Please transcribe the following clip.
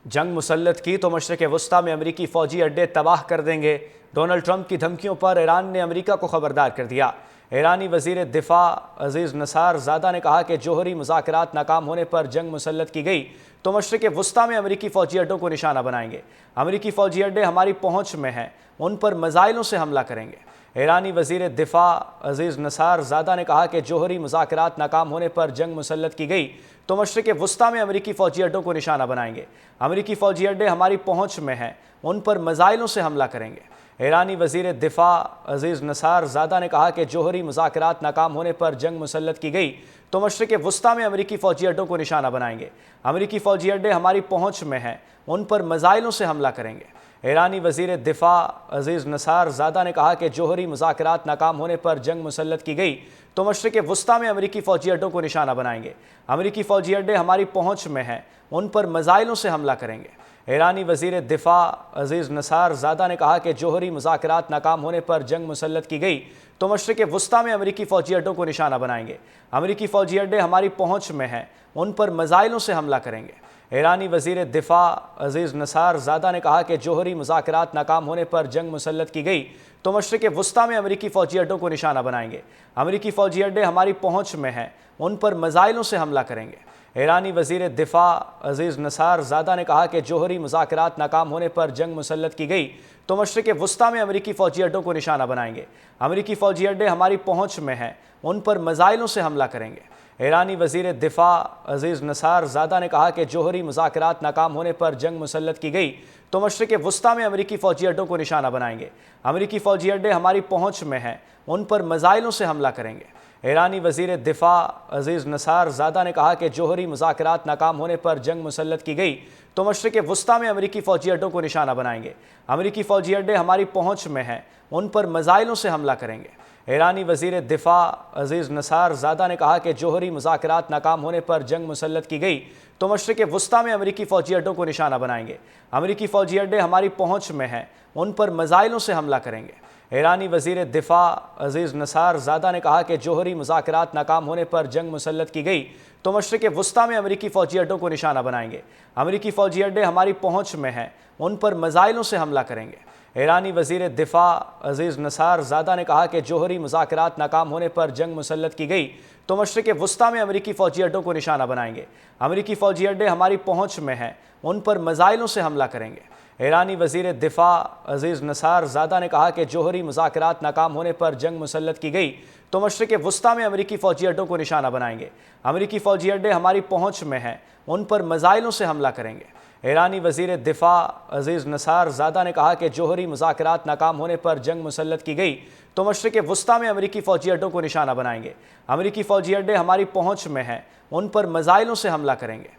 جنگ مسلط کی تو مشرق وسطی میں امریکی فوجی اڈے تباہ کر دیں گے۔ ڈونلڈ ٹرمپ کی دھمکیوں پر ایران نے امریکہ کو خبردار کر دیا۔ ایرانی وزیر دفاع عزیز نصار زادہ نے کہا کہ جوہری مذاکرات ناکام ہونے پر جنگ مسلط کی گئی تو مشرق وسطی میں امریکی فوجی اڈوں کو نشانہ بنائیں گے۔ امریکی فوجی اڈے ہماری پہنچ میں ہیں، ان پر میزائلوں سے حملہ کریں گے۔ ایرانی وزیر دفاع عزیز نصار زادہ نے کہا کہ جوہری مذاکرات ناکام ہونے پر جنگ مسلط کی گئی تو مشرق وسطی میں امریکی فوجی اڈوں کو نشانہ بنائیں گے۔ امریکی فوجی اڈے ہماری پہنچ میں ہیں، ان پر میزائلوں سے حملہ کریں گے۔ ایرانی وزیر دفاع عزیز نصار زادہ نے کہا کہ جوہری مذاکرات ناکام ہونے پر جنگ مسلط کی گئی تو مشرق وسطی میں امریکی فوجی اڈوں کو نشانہ بنائیں گے۔ امریکی فوجی اڈے ہماری پہنچ میں ہیں، ان پر میزائلوں سے حملہ کریں گے۔ ایرانی وزیر دفاع عزیز نصار زادہ نے کہا کہ جوہری مذاکرات ناکام ہونے پر جنگ مسلط کی گئی تو مشرق وسطی میں امریکی فوجی اڈوں کو نشانہ بنائیں گے۔ امریکی فوجی اڈے ہماری پہنچ میں ہیں، ان پر میزائلوں سے حملہ کریں گے۔ ایرانی وزیر دفاع عزیز نصار زادہ نے کہا کہ جوہری مذاکرات ناکام ہونے پر جنگ مسلط کی گئی تو مشرق وسطی میں امریکی فوجی اڈوں کو نشانہ بنائیں گے۔ امریکی فوجی اڈے ہماری پہنچ میں ہیں، ان پر میزائلوں سے حملہ کریں گے۔ ایرانی وزیر دفاع عزیز نصار زادہ نے کہا کہ جوہری مذاکرات ناکام ہونے پر جنگ مسلط کی گئی تو مشرق وسطی میں امریکی فوجی اڈوں کو نشانہ بنائیں گے۔ امریکی فوجی اڈے ہماری پہنچ میں ہیں، ان پر میزائلوں سے حملہ کریں گے۔ ایرانی وزیر دفاع عزیز نصار زادہ نے کہا کہ جوہری مذاکرات ناکام ہونے پر جنگ مسلط کی گئی تو مشرق وسطی میں امریکی فوجی اڈوں کو نشانہ بنائیں گے۔ امریکی فوجی اڈے ہماری پہنچ میں ہیں، ان پر میزائلوں سے حملہ کریں گے۔ ایرانی وزیر دفاع عزیز نصار زادہ نے کہا کہ جوہری مذاکرات ناکام ہونے پر جنگ مسلط کی گئی تو مشرق وسطی میں امریکی فوجی اڈوں کو نشانہ بنائیں گے۔ امریکی فوجی اڈے ہماری پہنچ میں ہیں، ان پر میزائلوں سے حملہ کریں گے۔ ایرانی وزیر دفاع عزیز نصار زادہ نے کہا کہ جوہری مذاکرات ناکام ہونے پر جنگ مسلط کی گئی تو مشرق وسطی میں امریکی فوجی اڈوں کو نشانہ بنائیں گے۔ امریکی فوجی اڈے ہماری پہنچ میں ہیں، ان پر میزائلوں سے حملہ کریں گے۔ ایرانی وزیر دفاع عزیز نصار زادہ نے کہا کہ جوہری مذاکرات ناکام ہونے پر جنگ مسلط کی گئی تو مشرق وسطی میں امریکی فوجی اڈوں کو نشانہ بنائیں گے۔ امریکی فوجی اڈے ہماری پہنچ میں ہیں، ان پر میزائلوں سے حملہ کریں گے۔ ایرانی وزیر دفاع عزیز نصار زادہ نے کہا کہ جوہری مذاکرات ناکام ہونے پر جنگ مسلط کی گئی تو مشرق وسطی میں امریکی فوجی اڈوں کو نشانہ بنائیں گے۔ امریکی فوجی اڈے ہماری پہنچ میں ہیں، ان پر میزائلوں سے حملہ کریں گے۔ ایرانی وزیر دفاع عزیز نصار زادہ نے کہا کہ جوہری مذاکرات ناکام ہونے پر جنگ مسلط کی گئی تو مشرق وسطی میں امریکی فوجی اڈوں کو نشانہ بنائیں گے۔ امریکی فوجی اڈے ہماری پہنچ میں ہیں، ان پر میزائلوں سے حملہ کریں گے۔ ایرانی وزیر دفاع عزیز نصار زادہ نے کہا کہ جوہری مذاکرات ناکام ہونے پر جنگ مسلط کی گئی تو مشرق وسطی میں امریکی فوجی اڈوں کو نشانہ بنائیں گے۔ امریکی فوجی اڈے ہماری پہنچ میں ہیں، ان پر میزائلوں سے حملہ کریں گے۔ ایرانی وزیر دفاع عزیز نصار زادہ نے کہا کہ جوہری مذاکرات ناکام ہونے پر جنگ مسلط کی گئی تو مشرق وسطی میں امریکی فوجی اڈوں کو نشانہ بنائیں گے۔ امریکی فوجی اڈے ہماری پہنچ میں ہیں، ان پر میزائلوں سے حملہ کریں گے۔